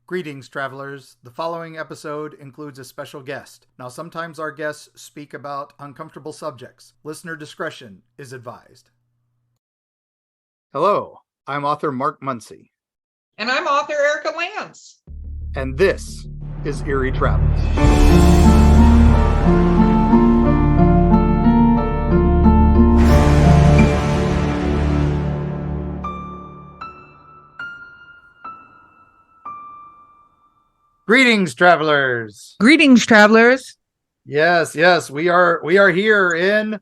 Greetings, travelers. The following episode includes a special guest. Now, sometimes our guests speak about uncomfortable subjects. Listener discretion is advised. Hello, I'm author Mark Muncy. And I'm author Erika Lance. And this is Eerie Travels. Greetings, travelers. Greetings, travelers. Yes, we are here in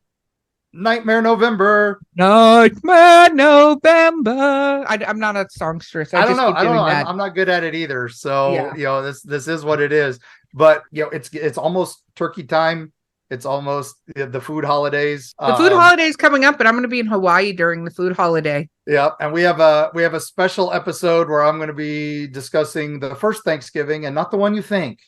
Nightmare November. Nightmare November. I'm not a songstress. I don't know. I'm not good at it either. So yeah. This is what it is. But it's almost turkey time. It's almost the food holidays. The food holiday is coming up, but I'm going to be in Hawaii during the food holiday. Yeah, and we have a special episode where I'm going to be discussing the first Thanksgiving and not the one you think.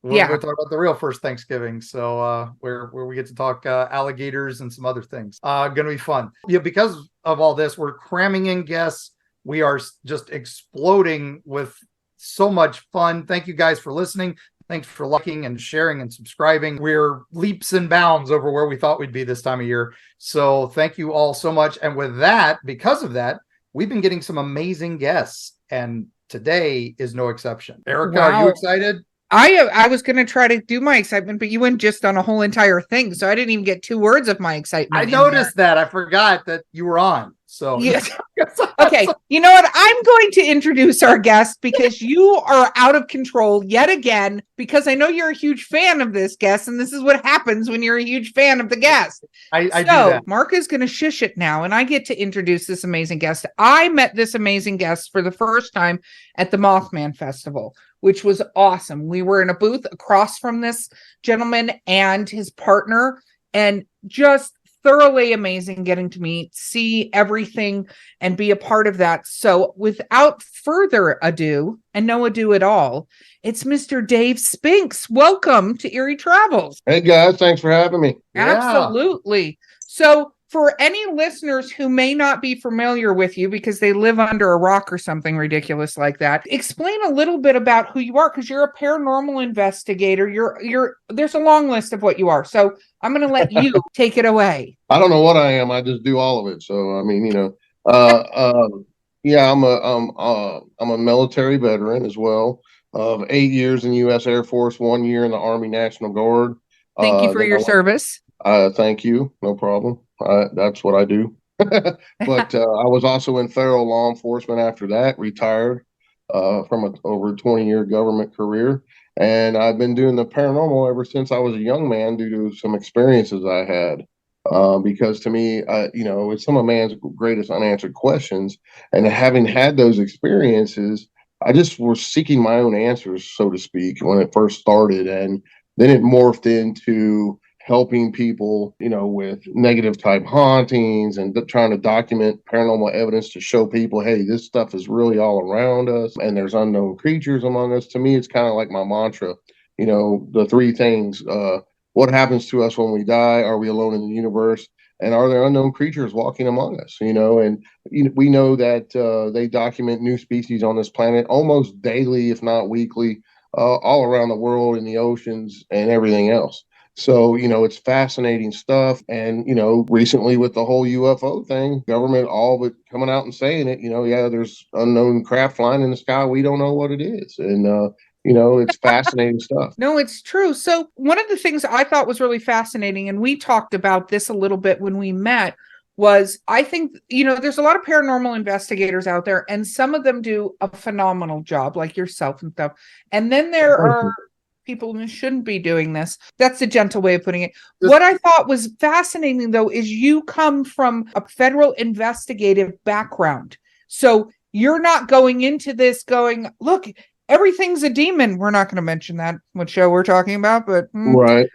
We're going to talk about the real first Thanksgiving. So where we get to talk alligators and some other things. Going to be fun. Yeah, because of all this, we're cramming in guests. We are just exploding with so much fun. Thank you guys for listening. Thanks for liking and sharing and subscribing. We're leaps and bounds over where we thought we'd be this time of year. So thank you all so much. And with that, because of that, we've been getting some amazing guests. And today is no exception. Erika, Are you excited? I was going to try to do my excitement, but you went just on a whole entire thing. So I didn't even get 2 words of my excitement. I noticed that. I forgot that you were on. So yes. Okay. You know what? I'm going to introduce our guest because you are out of control yet again, because I know you're a huge fan of this guest. And this is what happens when you're a huge fan of the guest. I do that. Mark is going to shush it now. And I get to introduce this amazing guest. I met this amazing guest for the first time at the Mothman Festival, which was awesome. We were in a booth across from this gentleman and his partner, and just thoroughly amazing getting to meet, see everything, and be a part of that. So without further ado, and no ado at all, it's Mr. Dave Spinks. Welcome to Eerie Travels. Hey guys, thanks for having me. Absolutely. So for any listeners who may not be familiar with you because they live under a rock or something ridiculous like that, explain a little bit about who you are, because you're a paranormal investigator. There's a long list of what you are. So I'm going to let you take it away. I don't know what I am. I just do all of it. So I mean, I'm a military veteran as well, of 8 years in the U.S. Air Force, 1 year in the Army National Guard. Thank you for your service. Thank you. No problem. That's what I do. But I was also in federal law enforcement after that, retired from over a 20-year government career. And I've been doing the paranormal ever since I was a young man due to some experiences I had. Because to me, it's some of man's greatest unanswered questions. And having had those experiences, I just was seeking my own answers, so to speak, when it first started. And then it morphed into helping people, with negative type hauntings and trying to document paranormal evidence to show people, hey, this stuff is really all around us and there's unknown creatures among us. To me, it's kind of like my mantra, the 3 things. What happens to us when we die? Are we alone in the universe? And are there unknown creatures walking among us? We know that they document new species on this planet almost daily, if not weekly, all around the world, in the oceans and everything else. So, it's fascinating stuff. And, recently with the whole UFO thing, government all but coming out and saying it, there's unknown craft flying in the sky. We don't know what it is. And, it's fascinating stuff. No, it's true. So one of the things I thought was really fascinating, and we talked about this a little bit when we met, was I think, there's a lot of paranormal investigators out there, and some of them do a phenomenal job, like yourself and stuff. And then there are people who shouldn't be doing this. That's a gentle way of putting it. What I thought was fascinating, though, is you come from a federal investigative background. So you're not going into this going, look, everything's a demon. We're not going to mention that, what show we're talking about, but right.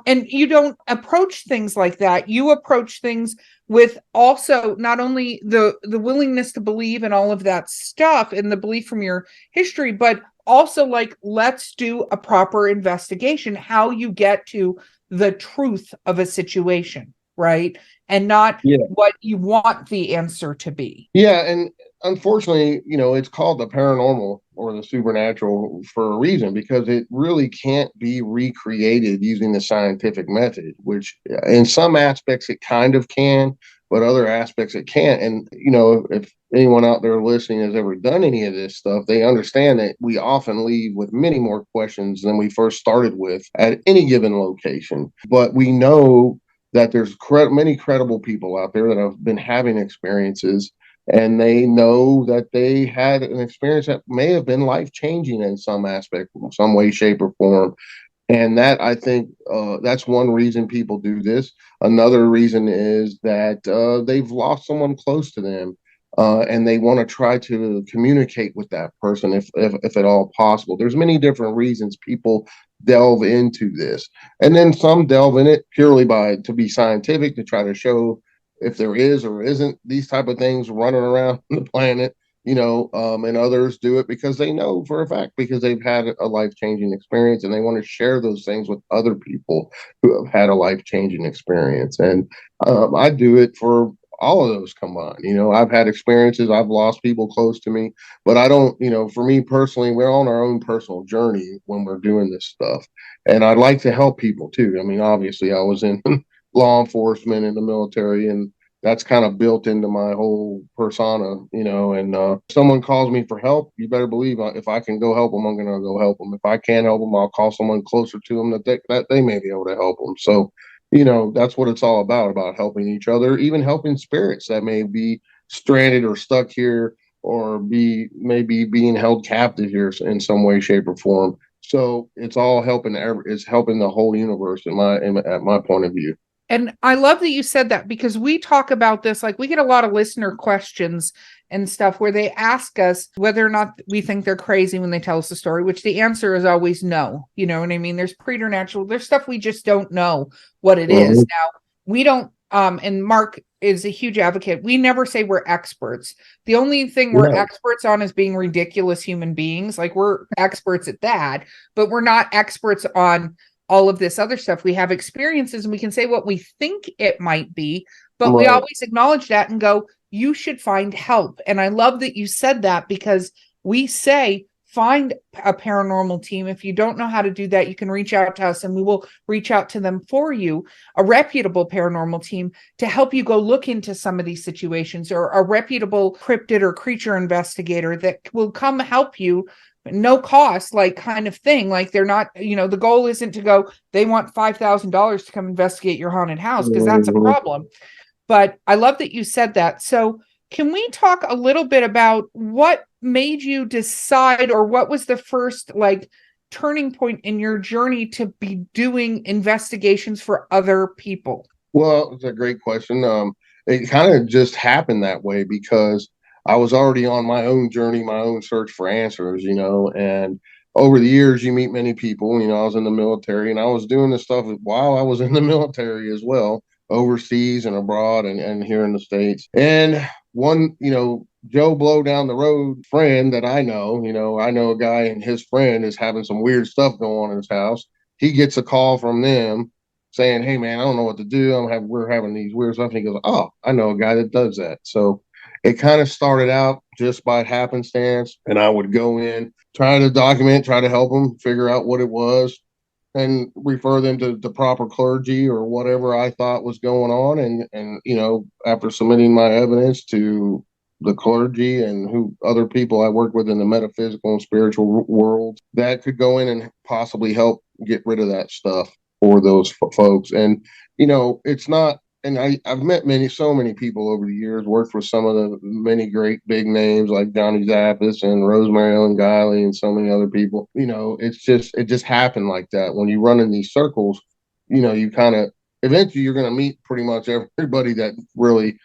And you don't approach things like that. You approach things with also not only the willingness to believe in all of that stuff and the belief from your history, but also like, let's do a proper investigation, how you get to the truth of a situation, right? And not what you want the answer to be. Yeah. And unfortunately, it's called the paranormal or the supernatural for a reason, because it really can't be recreated using the scientific method, which in some aspects it kind of can, but other aspects it can't. And, if anyone out there listening has ever done any of this stuff, they understand that we often leave with many more questions than we first started with at any given location. But we know that there's many credible people out there that have been having experiences, and they know that they had an experience that may have been life-changing in some aspect, some way, shape, or form. And that, I think, that's one reason people do this. Another reason is that they've lost someone close to them, and they want to try to communicate with that person if at all possible. There's many different reasons people delve into this. And then some delve in it purely to be scientific, to try to show if there is or isn't these type of things running around the planet, and others do it because they know for a fact, because they've had a life-changing experience, and they want to share those things with other people who have had a life-changing experience. And I do it for all of those combined. I've had experiences, I've lost people close to me, but I don't, for me personally, we're on our own personal journey when we're doing this stuff. And I'd like to help people too. I mean, obviously I was in law enforcement, in the military, and that's kind of built into my whole persona, and someone calls me for help, you better believe if I can go help them, I'm going to go help them. If I can't help them, I'll call someone closer to them that they may be able to help them. So, that's what it's all about helping each other, even helping spirits that may be stranded or stuck here, or maybe being held captive here in some way, shape, or form. So it's all helping. It's helping the whole universe at my point of view. And I love that you said that, because we talk about this, like we get a lot of listener questions and stuff where they ask us whether or not we think they're crazy when they tell us the story, which the answer is always no. You know what I mean? There's preternatural, there's stuff we just don't know what it is. Now, we don't, and Mark is a huge advocate. We never say we're experts. The only thing we're experts on is being ridiculous human beings. Like, we're experts at that, but we're not experts on all of this other stuff. We have experiences and we can say what we think it might be, but we always acknowledge that and go, you should find help. And I love that you said that, because we say, find a paranormal team. If you don't know how to do that, you can reach out to us and we will reach out to them for you, a reputable paranormal team, to help you go look into some of these situations, or a reputable cryptid or creature investigator that will come help you, no cost, like, kind of thing. Like, they're not, the goal isn't to go, they want $5,000 to come investigate your haunted house, because that's a problem. But I love that you said that. So can we talk a little bit about what made you decide, or what was the first turning point in your journey to be doing investigations for other people? Well, it's a great question. It kind of just happened that way because I was already on my own journey, my own search for answers, and over the years you meet many people. I was in the military, and I was doing this stuff while I was in the military as well, overseas and abroad, and here in the States. And one, Joe Blow down the road friend that I know a guy, and his friend is having some weird stuff going on in his house. He gets a call from them saying, "Hey man, I don't know what to do. We're having these weird stuff." And he goes, "Oh, I know a guy that does that." So it kind of started out just by happenstance, and I would go in, try to document, try to help them figure out what it was, and refer them to the proper clergy or whatever I thought was going on. And after submitting my evidence to the clergy and who other people I worked with in the metaphysical and spiritual world, that could go in and possibly help get rid of that stuff for those folks. And, it's not, and I've met so many people over the years, worked with some of the many great big names like Johnny Zappis and Rosemary Ellen Guiley and so many other people. It just happened like that. When you run in these circles, you kind of, eventually you're going to meet pretty much everybody that really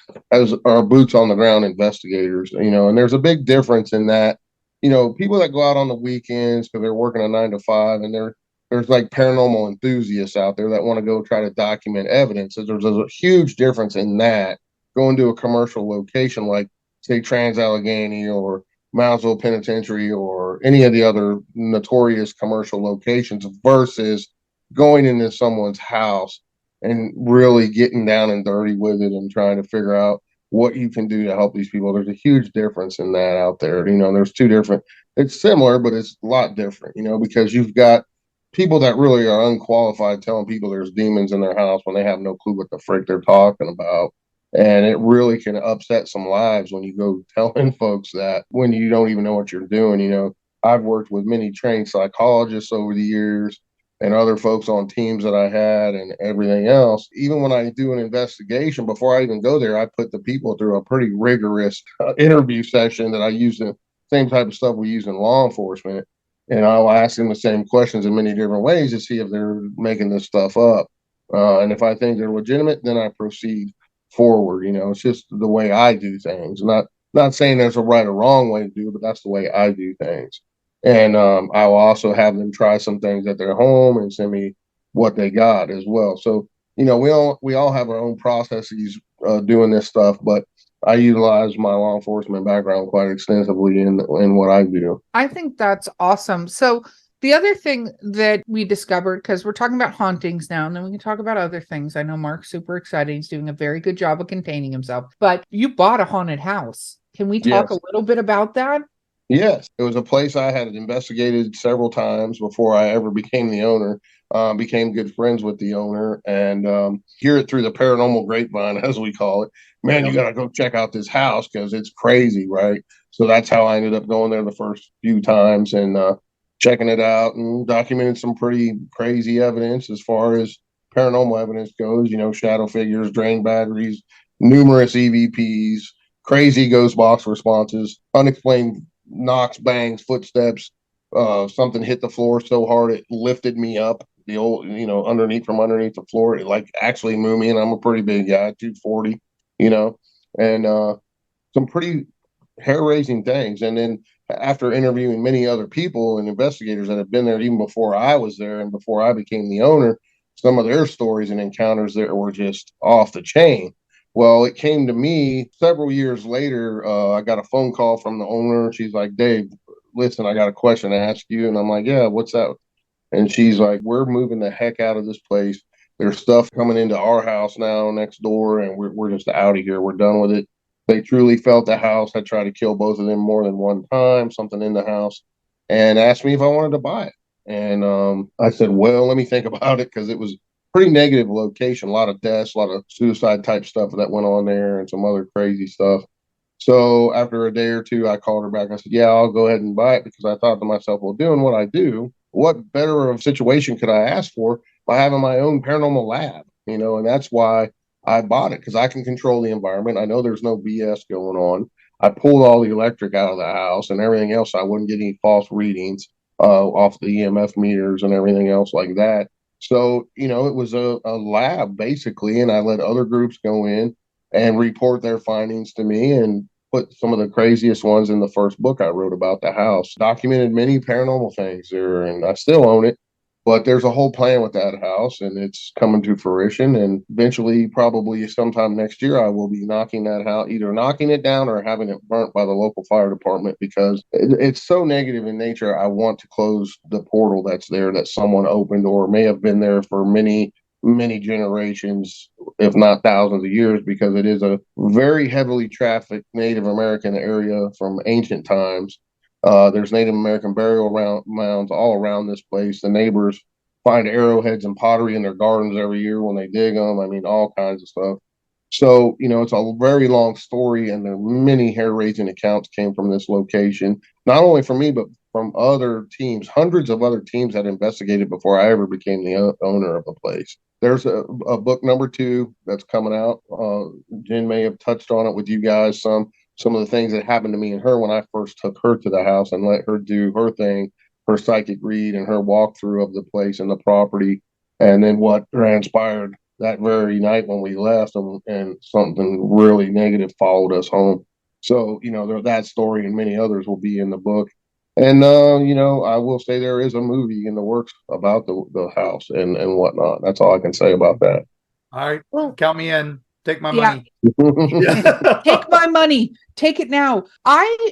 are boots on the ground investigators, and there's a big difference in that. People that go out on the weekends because they're working a 9 to 5, and there's like paranormal enthusiasts out there that want to go try to document evidence. There's a huge difference in that, going to a commercial location like, say, Trans-Allegheny or Moundsville Penitentiary or any of the other notorious commercial locations, versus going into someone's house and really getting down and dirty with it and trying to figure out what you can do to help these people. There's a huge difference in that out there. There's two different, it's similar, but it's a lot different, because you've got people that really are unqualified telling people there's demons in their house when they have no clue what the frick they're talking about. And it really can upset some lives when you go telling folks that when you don't even know what you're doing. I've worked with many trained psychologists over the years and other folks on teams that I had and everything else. Even when I do an investigation, before I even go there, I put the people through a pretty rigorous interview session that I use the same type of stuff we use in law enforcement. And I'll ask them the same questions in many different ways to see if they're making this stuff up. And if I think they're legitimate, then I proceed forward. It's just the way I do things. Not saying there's a right or wrong way to do it, but that's the way I do things. And I will also have them try some things at their home and send me what they got as well. So, we all have our own processes doing this stuff, but I utilize my law enforcement background quite extensively in what I do. I think that's awesome. So the other thing that we discovered, because we're talking about hauntings now, and then we can talk about other things. I know Mark's super excited. He's doing a very good job of containing himself, but you bought a haunted house. Can we talk a little bit about that? Yes, it was a place I had investigated several times before I ever became the owner. Became good friends with the owner, and hear it through the paranormal grapevine, as we call it. Man, you got to go check out this house because it's crazy, right? So that's how I ended up going there the first few times and checking it out and documented some pretty crazy evidence as far as paranormal evidence goes. Shadow figures, drain batteries, numerous EVPs, crazy ghost box responses, unexplained knocks, bangs, footsteps. Something hit the floor so hard it lifted me up the old, underneath the floor. It like actually moved me, and I'm a pretty big guy, 240, and some pretty hair-raising things. And then after interviewing many other people and investigators that have been there even before I was there and before I became the owner, some of their stories and encounters there were just off the chain. Well, it came to me several years later. I got a phone call from the owner. She's like, "Dave, listen, I got a question to ask you." And I'm like, "Yeah, what's that?" And she's like, "We're moving the heck out of this place. There's stuff coming into our house now next door, and we're just out of here. We're done with it." They truly felt the house had tried to kill both of them more than one time, something in the house, and asked me if I wanted to buy it. And I said, "Well, let me think about it," because it was pretty negative location, a lot of deaths, a lot of suicide type stuff that went on there and some other crazy stuff. So after a day or two, I called her back. I said, "Yeah, I'll go ahead and buy it," because I thought to myself, well, doing what I do, what better of situation could I ask for by having my own paranormal lab, and that's why I bought it, because I can control the environment. I know there's no BS going on. I pulled all the electric out of the house and everything else. So I wouldn't get any false readings off the EMF meters and everything else like that. So, it was a lab basically, and I let other groups go in and report their findings to me and put some of the craziest ones in the first book I wrote about the house. Documented many paranormal things there, and I still own it. But there's a whole plan with that house, and it's coming to fruition. And eventually, probably sometime next year, I will be knocking that house, either knocking it down or having it burnt by the local fire department, because it's so negative in nature. I want to close the portal that's there that someone opened or may have been there for many, many generations, if not thousands of years, because it is a very heavily trafficked Native American area from ancient times. There's Native American burial mounds all around this place. The neighbors find arrowheads and pottery in their gardens every year when they dig them. I mean, all kinds of stuff. So, it's a very long story, and there are many hair-raising accounts came from this location, not only from me, but from other teams. Hundreds of other teams had investigated before I ever became the owner of the place. There's a book number 2 that's coming out. Jen may have touched on it with you guys some of the things that happened to me and her when I first took her to the house and let her do her thing, her psychic read and her walkthrough of the place and the property, and then what transpired that very night when we left, and something really negative followed us home. So, that story and many others will be in the book. And, I will say there is a movie in the works about the house and whatnot. That's all I can say about that. All right. Well, count me in. Take my money. Take my money. Take it now. I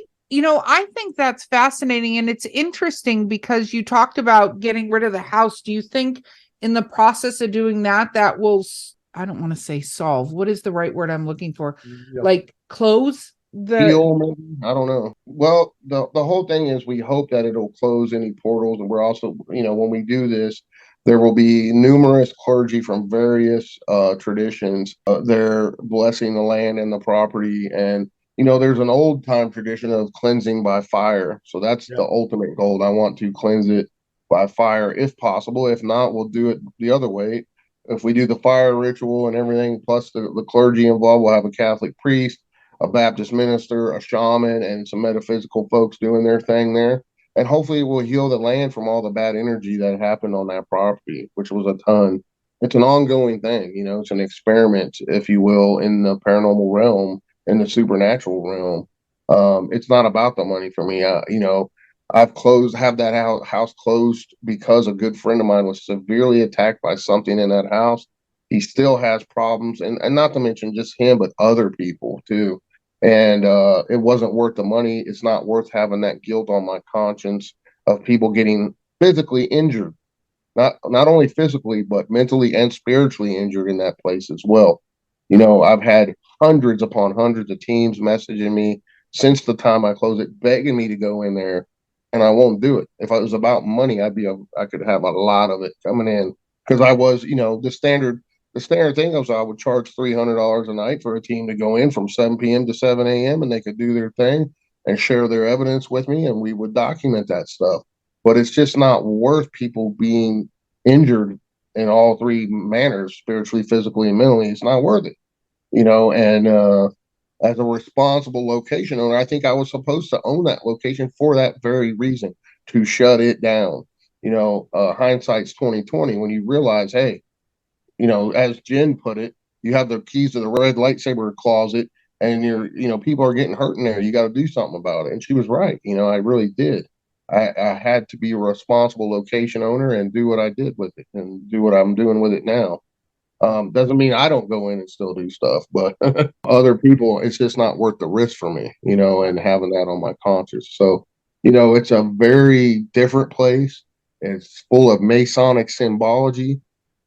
think that's fascinating, and it's interesting because you talked about getting rid of the house. Do you think in the process of doing that will I don't want to say solve. What is the right word I'm looking for? Yep. Like close the Heal, maybe? I don't know. Well, the whole thing is we hope that it'll close any portals, and we're also, when we do this, there will be numerous clergy from various traditions. They're blessing the land and the property, and there's an old time tradition of cleansing by fire. So that's the ultimate goal. I want to cleanse it by fire if possible. If not, we'll do it the other way. If we do the fire ritual and everything, plus the clergy involved, we'll have a Catholic priest, a Baptist minister, a shaman, and some metaphysical folks doing their thing there. And hopefully it will heal the land from all the bad energy that happened on that property, which was a ton. It's an ongoing thing, it's an experiment, if you will, in the paranormal realm, in the supernatural realm. It's not about the money for me. Have that house closed because a good friend of mine was severely attacked by something in that house. He still has problems, and not to mention just him, but other people too. And it wasn't worth the money. It's not worth having that guilt on my conscience of people getting physically injured, not only physically, but mentally and spiritually injured in that place as well. I've had hundreds upon hundreds of teams messaging me since the time I closed it, begging me to go in there, and I won't do it. If it was about money, I could have a lot of it coming in, because I was, the standard thing was I would charge $300 a night for a team to go in from 7 p.m. to 7 a.m. and they could do their thing and share their evidence with me, and we would document that stuff. But it's just not worth people being injured in all three manners, spiritually, physically, and mentally. It's not worth it, and as a responsible location owner, I think I was supposed to own that location for that very reason, to shut it down. Hindsight's 2020 when you realize, hey, as Jen put it, you have the keys to the red lightsaber closet, and people are getting hurt in there. You got to do something about it. And she was right. I really did. I had to be a responsible location owner and do what I did with it and do what I'm doing with it now. Doesn't mean I don't go in and still do stuff, but other people, it's just not worth the risk for me, and having that on my conscience. So, it's a very different place. It's full of Masonic symbology.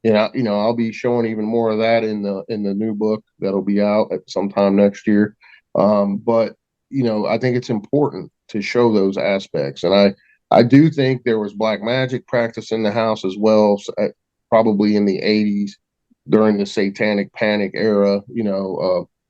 I'll be showing even more of that in the new book that'll be out at sometime next year. But I think it's important to show those aspects, and I do think there was black magic practice in the house as well, probably in the 80s during the Satanic Panic era.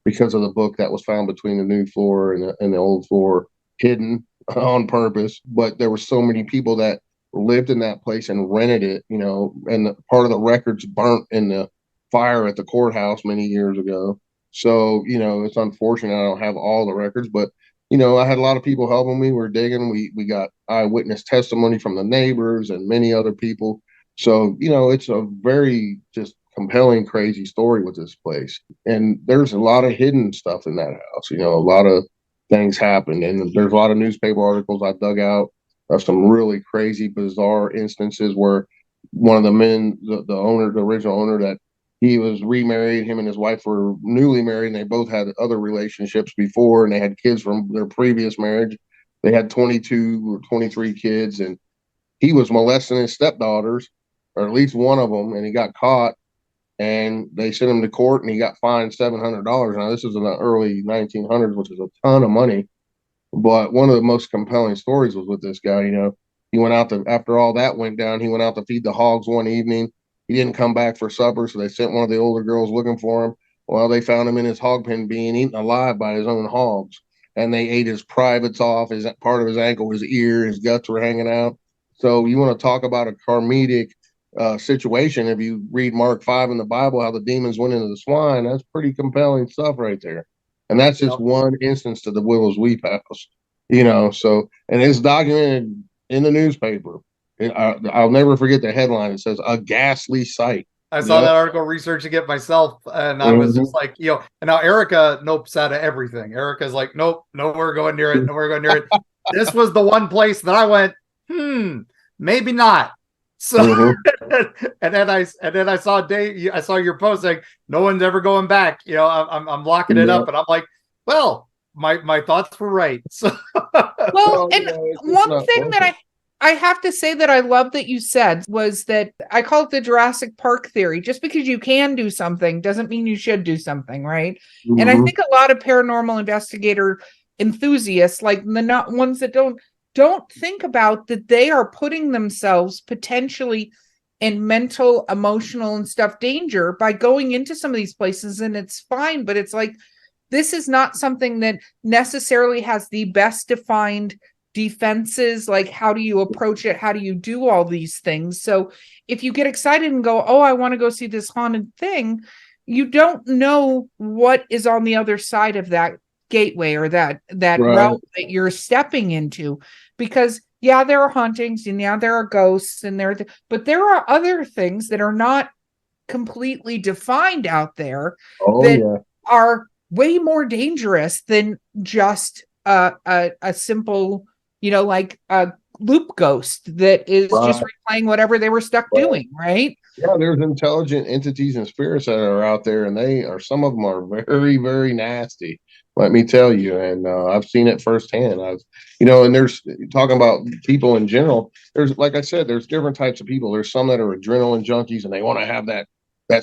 Because of the book that was found between the new floor and the old floor, hidden on purpose. But there were so many people that lived in that place and rented it, and part of the records burnt in the fire at the courthouse many years ago. So, it's unfortunate I don't have all the records, but, I had a lot of people helping me. We're digging. We got eyewitness testimony from the neighbors and many other people. So, it's a very just compelling, crazy story with this place. And there's a lot of hidden stuff in that house. A lot of things happened, and there's a lot of newspaper articles I dug out of some really crazy, bizarre instances where one of the men, the owner, the original owner, that he was remarried. Him and his wife were newly married, and they both had other relationships before, and they had kids from their previous marriage. They had 22 or 23 kids, and he was molesting his stepdaughters, or at least one of them, and he got caught, and they sent him to court, and he got fined $700. Now, this is in the early 1900s, which is a ton of money. But one of the most compelling stories was with this guy. He went out after all that went down, he went out to feed the hogs one evening. He didn't come back for supper, so they sent one of the older girls looking for him. Well, they found him in his hog pen being eaten alive by his own hogs. And they ate his privates off, his part of his ankle, his ear, his guts were hanging out. So you want to talk about a karmic situation. If you read Mark 5 in the Bible, how the demons went into the swine, that's pretty compelling stuff right there. And that's just one instance to the Willow's Weep house, so, and it's documented in the newspaper. I'll never forget the headline. It says, "A ghastly sight." I saw that article researching it myself, and I was just like, and now Erika nopes out of everything. Erika's like, nope, nowhere going near it, nowhere going near it. This was the one place that I went, maybe not. So, and then I saw Dave. I saw your post saying no one's ever going back. I'm locking it up, and I'm like, well, my thoughts were right. So, well, and one thing that I have to say that I love that you said was that I call it the Jurassic Park theory. Just because you can do something doesn't mean you should do something, right? Mm-hmm. And I think a lot of paranormal investigator enthusiasts, like the not ones that don't think about that they are putting themselves potentially in mental, emotional, and stuff danger by going into some of these places, and it's fine, but it's like this is not something that necessarily has the best defined defenses. Like, how do you approach it? How do you do all these things? So if you get excited and go, oh, I want to go see this haunted thing, you don't know what is on the other side of that gateway or that Right. realm that you're stepping into. Because yeah, there are hauntings and yeah, there are ghosts and but there are other things that are not completely defined out there that are way more dangerous than just a simple, like a loop ghost that is just replaying whatever they were stuck doing, right? Yeah, there's intelligent entities and spirits that are out there, and some of them are very, very nasty. Let me tell you, and I've seen it firsthand. And there's talking about people in general. There's, like I said, there's different types of people. There's some that are adrenaline junkies, and they want to have that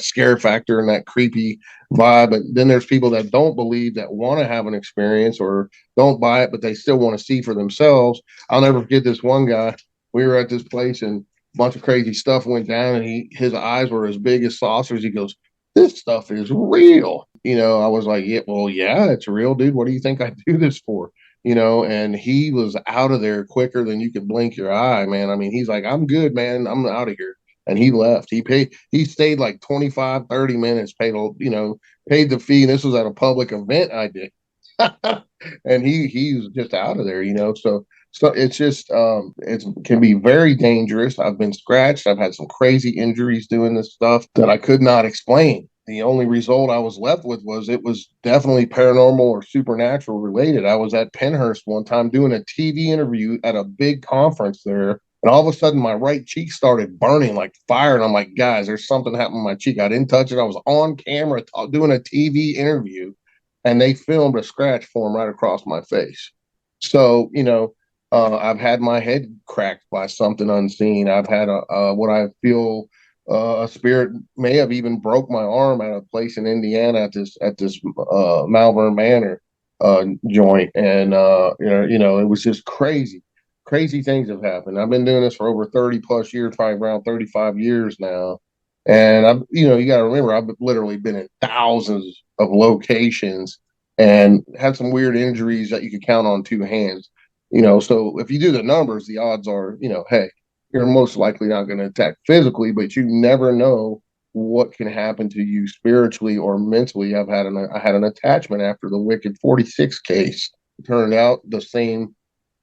scare factor and that creepy vibe. And then there's people that don't believe, that want to have an experience or don't buy it, but they still want to see for themselves. I'll never forget this one guy. We were at this place, and a bunch of crazy stuff went down, and his eyes were as big as saucers. He goes, "This stuff is real." I was like, "Yeah, well, yeah, it's real, dude. What do you think I do this for?" And he was out of there quicker than you could blink your eye, man. I mean, he's like, "I'm good, man. I'm out of here." And he left. He stayed like 25, 30 minutes, paid the fee. And this was at a public event I did. And he was just out of there, So it's just, it can be very dangerous. I've been scratched. I've had some crazy injuries doing this stuff that I could not explain. The only result I was left with was it was definitely paranormal or supernatural related. I was at Pennhurst one time doing a TV interview at a big conference there. And all of a sudden, my right cheek started burning like fire. And I'm like, guys, there's something happening with my cheek. I didn't touch it. I was on camera doing a TV interview, and they filmed a scratch form right across my face. So, I've had my head cracked by something unseen. I've had what I feel a spirit may have even broke my arm at a place in Indiana at this Malvern Manor joint. And, it was just crazy. Crazy things have happened. I've been doing this for over 30 plus years, probably around 35 years now. And you got to remember, I've literally been in thousands of locations and had some weird injuries that you could count on two hands. So if you do the numbers, the odds are, hey, you're most likely not going to attack physically, but you never know what can happen to you spiritually or mentally. I had an attachment after the Wicked 46 case. It turned out the same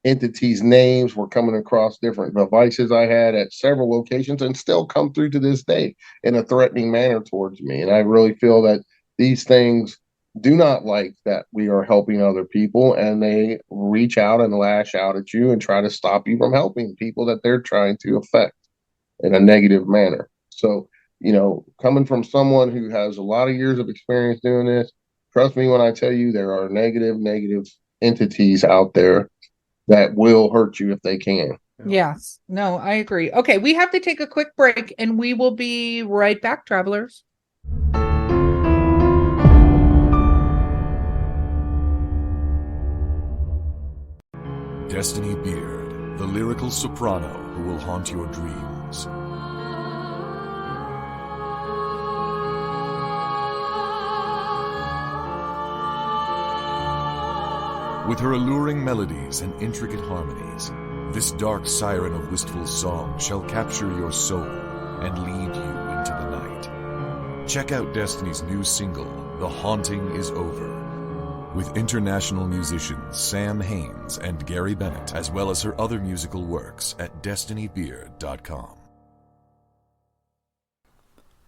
entities' names were coming across different devices I had at several locations and still come through to this day in a threatening manner towards me. And I really feel that these things do not like that we are helping other people, and they reach out and lash out at you and try to stop you from helping people that they're trying to affect in a negative manner. So, coming from someone who has a lot of years of experience doing this, trust me when I tell you there are negative entities out there that will hurt you if they can. Yes. No, I agree. Okay, we have to take a quick break, and we will be right back, travelers. Destiny Beard, the lyrical soprano who will haunt your dreams. With her alluring melodies and intricate harmonies, this dark siren of wistful song shall capture your soul and lead you into the night. Check out Destiny's new single, The Haunting Is Over, with international musicians Sam Haines and Gary Bennett, as well as her other musical works at destinybeard.com.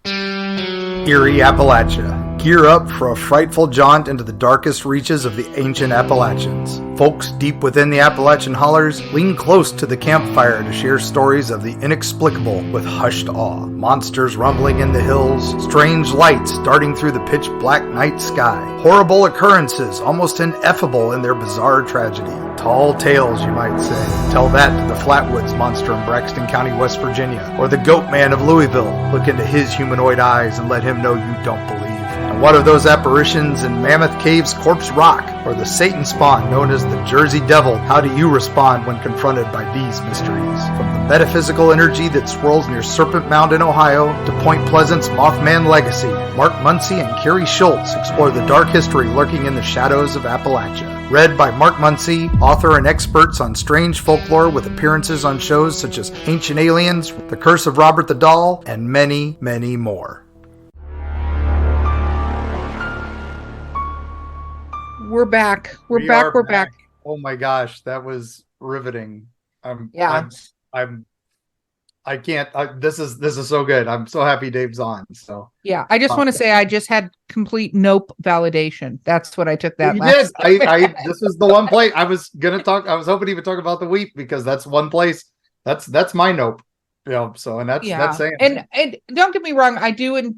Eerie, Appalachia, Gear up for a frightful jaunt into the darkest reaches of the ancient Appalachians. Folks deep within the Appalachian hollers lean close to the campfire to share stories of the inexplicable with hushed awe. Monsters rumbling in the hills, strange lights darting through the pitch black night sky, horrible occurrences almost ineffable in their bizarre tragedy. Tall tales, you might say. Tell that to the Flatwoods monster in Braxton County, West Virginia, or the Goat Man of Louisville. Look into his humanoid eyes and let him know you don't believe. And what of those apparitions in Mammoth Cave's Corpse Rock, or the Satan spawn known as the Jersey Devil? How do you respond when confronted by these mysteries? From the metaphysical energy that swirls near Serpent Mound in Ohio to Point Pleasant's Mothman legacy, Mark Muncy and Carrie Schultz explore the dark history lurking in the shadows of Appalachia. Read by Mark Muncy, author and experts on strange folklore with appearances on shows such as Ancient Aliens, The Curse of Robert the Doll, and many, many more. We're back. We're back. Oh my gosh, that was riveting. This is so good. I'm so happy Dave's on. So yeah, I just want to say I just had complete nope validation. That's what I took that. You did. This is the one place I was hoping he would talk about the wheat, because that's one place that's my nope. So and that's saying. And don't get me wrong, I do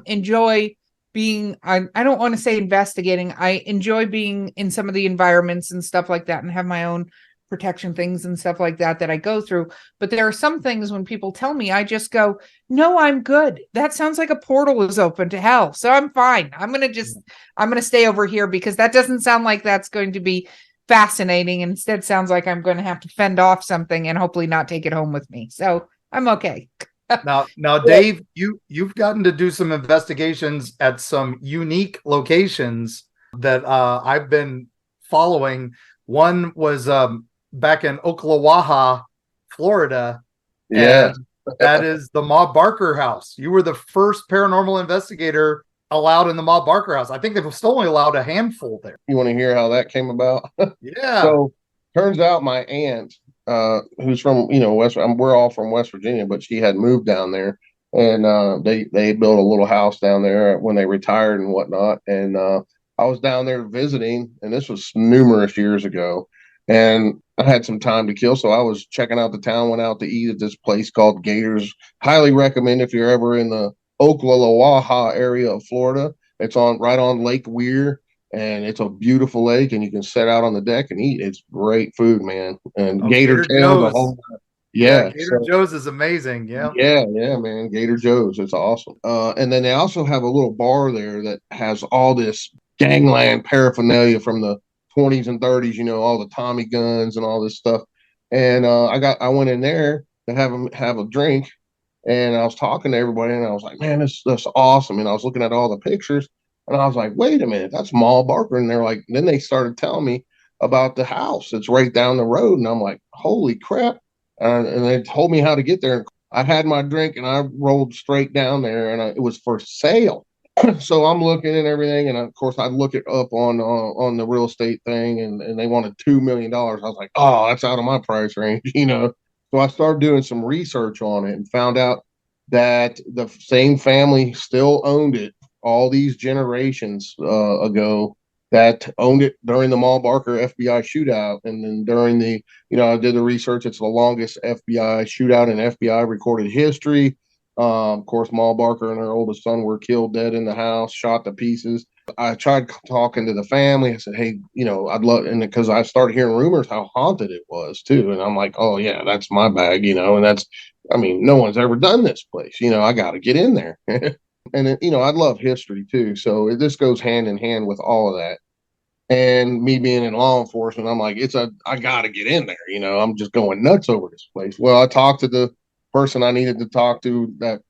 enjoy being, I don't want to say investigating. I enjoy being in some of the environments and stuff like that, and have my own protection things and stuff like that I go through. But there are some things when people tell me, I just go, no, I'm good. That sounds like a portal is open to hell. So I'm fine. I'm going to stay over here, because that doesn't sound like that's going to be fascinating. And instead sounds like I'm going to have to fend off something and hopefully not take it home with me. So I'm okay. Now, Dave, you've gotten to do some investigations at some unique locations that I've been following. One was back in Ocklawaha, Florida. Yeah. And that is the Ma Barker house. You were the first paranormal investigator allowed in the Ma Barker house. I think they've still only allowed a handful there. You want to hear how that came about? Yeah. So turns out my aunt, who's from, we're all from West Virginia, but she had moved down there, and they built a little house down there when they retired and whatnot. And I was down there visiting, and this was numerous years ago, and I had some time to kill, so I was checking out the town, went out to eat at this place called Gators. Highly recommend if you're ever in the Ocklawaha area of Florida. It's right on Lake Weir, and it's a beautiful lake, and you can sit out on the deck and eat. It's great food, man. And Gator Tail, Gator Joe's is amazing. Yeah, man. Gator Joe's, it's awesome. And then they also have a little bar there that has all this gangland paraphernalia from the 20s and 30s, all the Tommy guns and all this stuff. And I went in there to have a drink, and I was talking to everybody, and I was like, man, that's awesome. And I was looking at all the pictures, and I was like, wait a minute, that's Ma Barker. And they're like, then they started telling me about the house that's right down the road, and I'm like, holy crap. And they told me how to get there. I had my drink, and I rolled straight down there, and it was for sale. So I'm looking and everything, and of course I look it up on the real estate thing, and they wanted $2 million. I was like, oh, that's out of my price range, So I started doing some research on it and found out that the same family still owned it all these generations ago, that owned it during the Ma Barker FBI shootout. And then during I did the research, it's the longest FBI shootout in FBI recorded history. Of course, Ma Barker and her oldest son were killed dead in the house, shot to pieces. I tried talking to the family. I said, hey, I'd love, and because I started hearing rumors how haunted it was too. And I'm like, oh yeah, that's my bag, and no one's ever done this place. I got to get in there. And I love history too. So this goes hand in hand with all of that. And me being in law enforcement, I'm like, I got to get in there. I'm just going nuts over this place. Well, I talked to the person I needed to talk to, that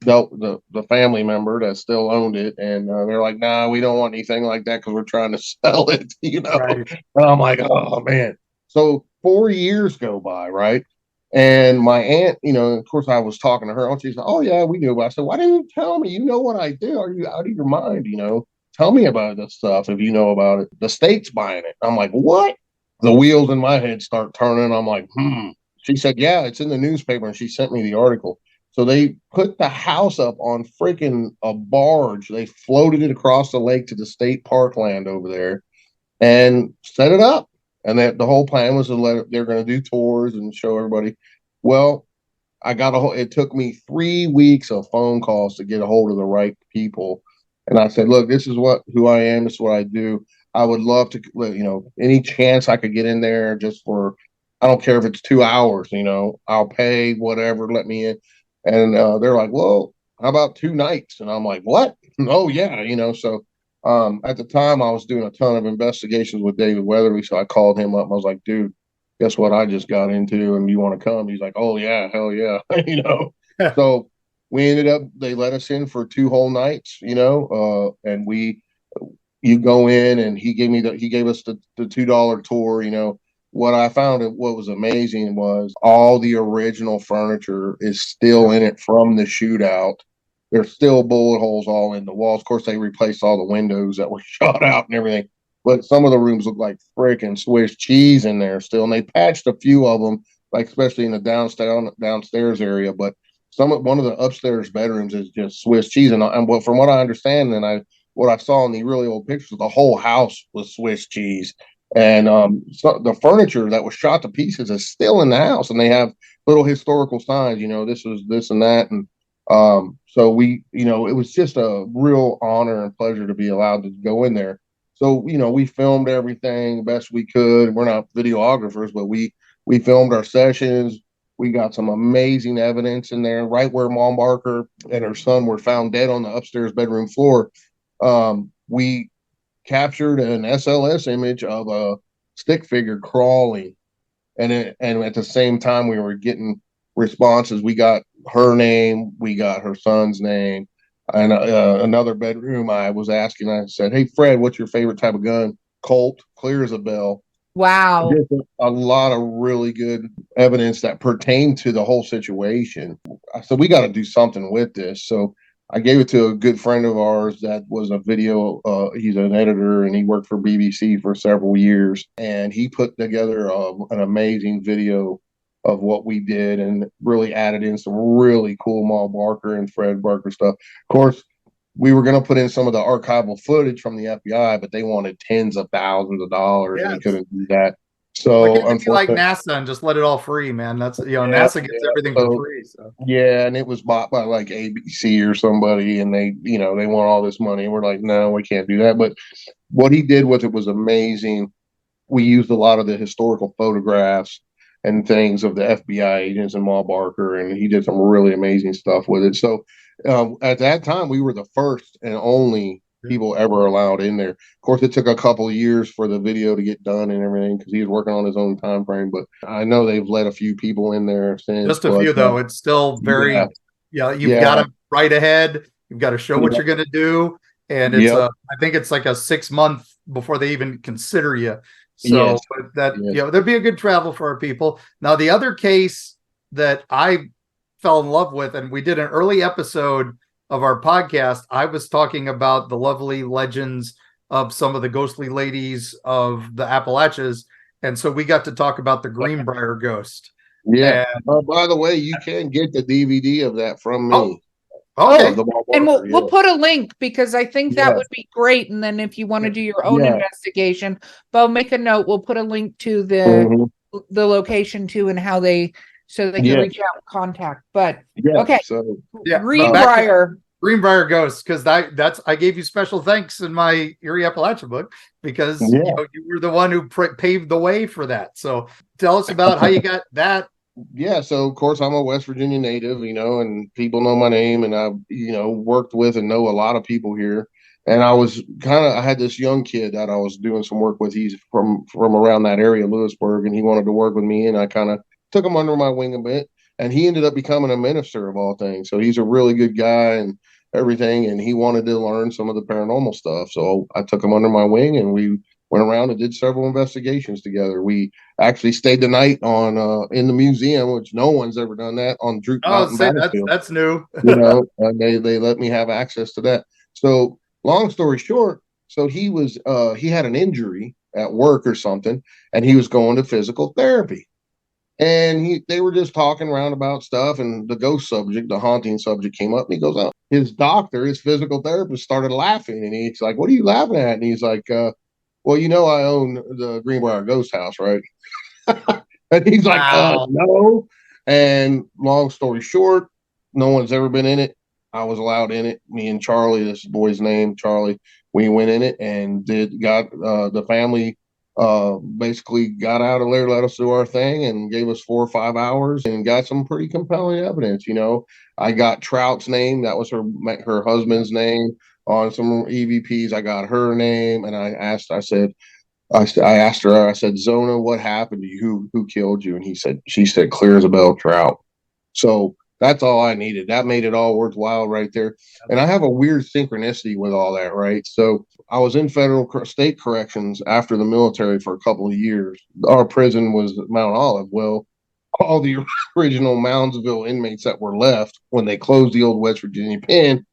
the family member that still owned it, and they're like, nah, we don't want anything like that, because we're trying to sell it. Right. And I'm like, oh man. So 4 years go by, right? And my aunt, of course I was talking to her, and she's like, oh yeah, we knew. But I said, why didn't you tell me? You know what I do? Are you out of your mind? Tell me about this stuff if you know about it. The state's buying it. I'm like, what? The wheels in my head start turning. I'm like, She said, yeah, it's in the newspaper, and she sent me the article. So they put the house up on freaking a barge. They floated it across the lake to the state parkland over there and set it up. And that the whole plan was they're going to do tours and show everybody. Well, it took me 3 weeks of phone calls to get a hold of the right people. And I said, look, this is who I am. This is what I do. I would love to, any chance I could get in there just for, I don't care if it's 2 hours, I'll pay whatever, let me in. And they're like, well, how about 2 nights? And I'm like, what? Oh yeah. So at the time I was doing a ton of investigations with David Weatherly. So I called him up. I was like, dude, guess what I just got into, and you want to come? He's like, oh yeah, hell yeah. So we ended up, they let us in for 2 whole nights, and you go in, and he gave us the $2 tour. What I found, what was amazing was all the original furniture is still in it from the shootout. There's still bullet holes all in the walls. Of course, they replaced all the windows that were shot out and everything. But some of the rooms look like freaking Swiss cheese in there still. And they patched a few of them, like especially in the downstairs area. But one of the upstairs bedrooms is just Swiss cheese. And from what I understand, and what I saw in the really old pictures, the whole house was Swiss cheese. And so the furniture that was shot to pieces is still in the house, and they have little historical signs. This was this and that, and so it was just a real honor and pleasure to be allowed to go in there. So we filmed everything best we could. We're not videographers, but we filmed our sessions. We got some amazing evidence in there, right where Mom Barker and her son were found dead on the upstairs bedroom floor. We captured an SLS image of a stick figure crawling, and at the same time we were getting responses. We got her name, we got her son's name, and another bedroom I was asking, I said, hey Fred, what's your favorite type of gun? Colt, clear as a bell. Wow. A lot of really good evidence that pertained to the whole situation. I said, we got to do something with this. So I gave it to a good friend of ours that was a video. He's an editor, and he worked for BBC for several years. And he put together an amazing video of what we did, and really added in some really cool Mal Barker and Fred Barker stuff. Of course, we were going to put in some of the archival footage from the FBI, but they wanted tens of thousands of dollars, and we couldn't do that. So like NASA and just let it all free, man. That's NASA gets everything for free. So. Yeah, and it was bought by like ABC or somebody, and they want all this money. And we're like, no, we can't do that. But what he did with it was amazing. We used a lot of the historical photographs and things of the FBI agents and Mal Barker, and he did some really amazing stuff with it. So at that time, we were the first and only people ever allowed in there. Of course, it took a couple of years for the video to get done and everything, because he was working on his own time frame. But I know they've let a few people in there since. Just a few, though. It's still very, you've got to write ahead. You've got to show what you're going to do. And it's I think it's like a 6 month before they even consider you. So there'd be a good travel for our people. Now, the other case that I fell in love with, and we did an early episode of our podcast, I was talking about the lovely legends of some of the ghostly ladies of the Appalachians. And so we got to talk about the Greenbrier ghost. Yeah. By the way, you can get the DVD of that from me. Okay. And we'll put a link, because I think that would be great. And then if you want to do your own investigation, Beau, make a note. We'll put a link to the location too, and how so they can reach out and contact. But okay. So, Greenbrier ghost, because that's I gave you special thanks in my Eerie Appalachia book, because you were the one who paved the way for that. So tell us about how you got that. Yeah, so of course I'm a West Virginia native, and people know my name, and I've worked with and know a lot of people here. And I had this young kid that I was doing some work with. He's from around that area, Lewisburg, and he wanted to work with me, and I kind of took him under my wing a bit, and he ended up becoming a minister of all things. So he's a really good guy and everything, and he wanted to learn some of the paranormal stuff. So I took him under my wing, and we went around and did several investigations together. We actually stayed the night on in the museum, which no one's ever done that on Droop Mountain. That's new. And they let me have access to that. So long story short, so he had an injury at work or something, and he was going to physical therapy. And they were just talking around about stuff, and the ghost subject, the haunting subject came up, and he goes, oh, his doctor, his physical therapist started laughing, and he's like, what are you laughing at? And he's like, well, I own the Greenbrier Ghost House, right? And he's like, Wow. no. And long story short, no one's ever been in it. I was allowed in it. Me and Charlie, this boy's name, Charlie, we went in it and got the family basically got out of there, let us do our thing, and gave us 4 or 5 hours and got some pretty compelling evidence. I got Trout's name. That was her husband's name on some EVPs. I got her name, and I asked her, I said, Zona, what happened to you? Who killed you? And she said, clear as a bell, Trout. So that's all I needed. That made it all worthwhile right there. And I have a weird synchronicity with all that, right? So I was in state corrections after the military for a couple of years. Our prison was Mount Olive. Well, all the original Moundsville inmates that were left when they closed the old West Virginia pen,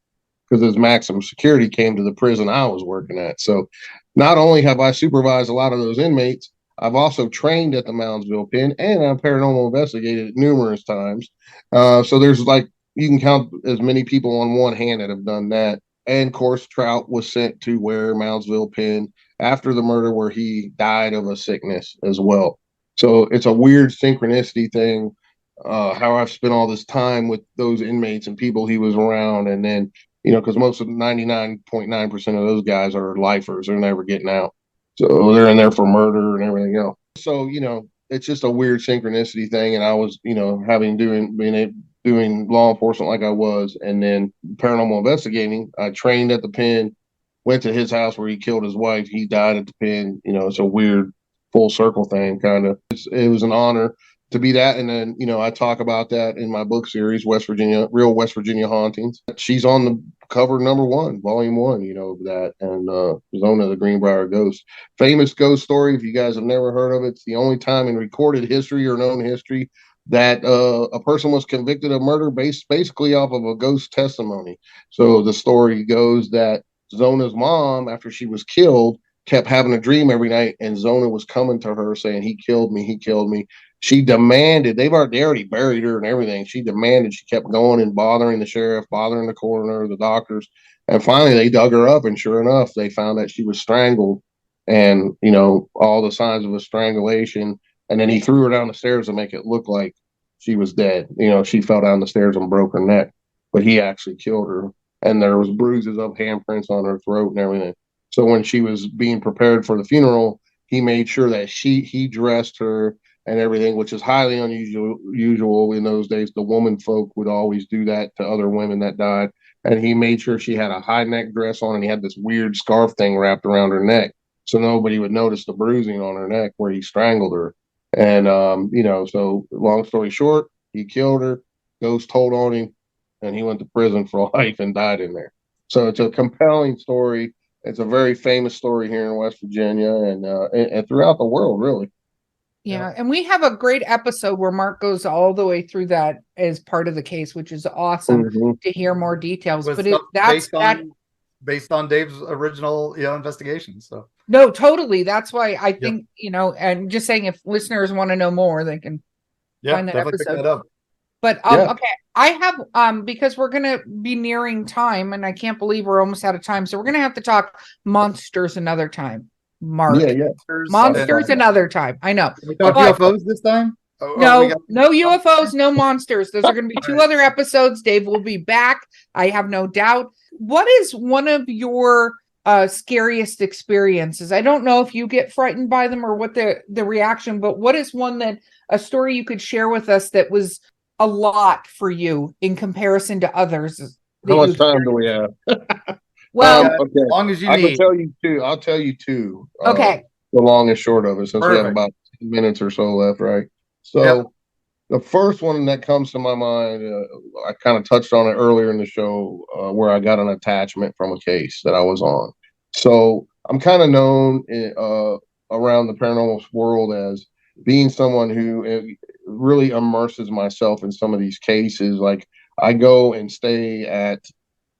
because as maximum security, came to the prison I was working at. So not only have I supervised a lot of those inmates, I've also trained at the Moundsville pen, and I'm paranormal investigated numerous times. So there's you can count as many people on one hand that have done that. And of course, Trout was sent to where Moundsville pen after the murder, where he died of a sickness as well. So it's a weird synchronicity thing, how I've spent all this time with those inmates and people he was around. And then, because most of 99.9% of those guys are lifers. They're never getting out. So they're in there for murder and everything else. So, it's just a weird synchronicity thing. And I was, doing law enforcement like I was, and then paranormal investigating. I trained at the pen, went to his house where he killed his wife. He died at the pen. It's a weird full circle thing, kind of. It was an honor to be that. And then, I talk about that in my book series, Real West Virginia Hauntings. She's on the cover #1, volume 1, of that. And Zona, the Greenbrier Ghost. Famous ghost story. If you guys have never heard of it, it's the only time in recorded history or known history that a person was convicted of murder based basically off of a ghost testimony. So the story goes that Zona's mom, after she was killed, kept having a dream every night, and Zona was coming to her saying, he killed me, he killed me. She demanded, they already buried her and everything. She demanded, she kept going and bothering the sheriff, bothering the coroner, the doctors. And finally they dug her up, and sure enough, they found that she was strangled, and, all the signs of a strangulation. And then he threw her down the stairs to make it look like she was dead. She fell down the stairs and broke her neck, but he actually killed her. And there was bruises of handprints on her throat and everything. So when she was being prepared for the funeral, he made sure that he dressed her and everything, which is highly unusual in those days. The woman folk would always do that to other women that died. And he made sure she had a high neck dress on, and he had this weird scarf thing wrapped around her neck, so nobody would notice the bruising on her neck where he strangled her. And, so long story short, he killed her, ghost told on him, and he went to prison for life and died in there. So it's a compelling story. It's a very famous story here in West Virginia and throughout the world, really. Yeah. And we have a great episode where Mark goes all the way through that as part of the case, which is awesome to hear more details. But that's based on Dave's original, investigation. So no, totally. That's why I think, and just saying, if listeners want to know more, they can find that episode. Pick that up. But okay, I have because we're gonna be nearing time, and I can't believe we're almost out of time. So we're gonna have to talk monsters another time. Mark, monsters another time. I know. Can we talk UFOs this time? No UFOs, no monsters. Those are going to be 2 other episodes. Dave will be back, I have no doubt. What is one of your scariest experiences? I don't know if you get frightened by them or what the reaction, but what is a story you could share with us that was a lot for you in comparison to others? How much time do we have? Well, okay. As long as you I need. can tell you 2. I'll tell you 2. Okay. The long and short of it, since we have about 10 minutes or so left, right? So the first one that comes to my mind, I kind of touched on it earlier in the show, where I got an attachment from a case that I was on. So I'm kind of known around the paranormal world as being someone who really immerses myself in some of these cases. Like, I go and stay at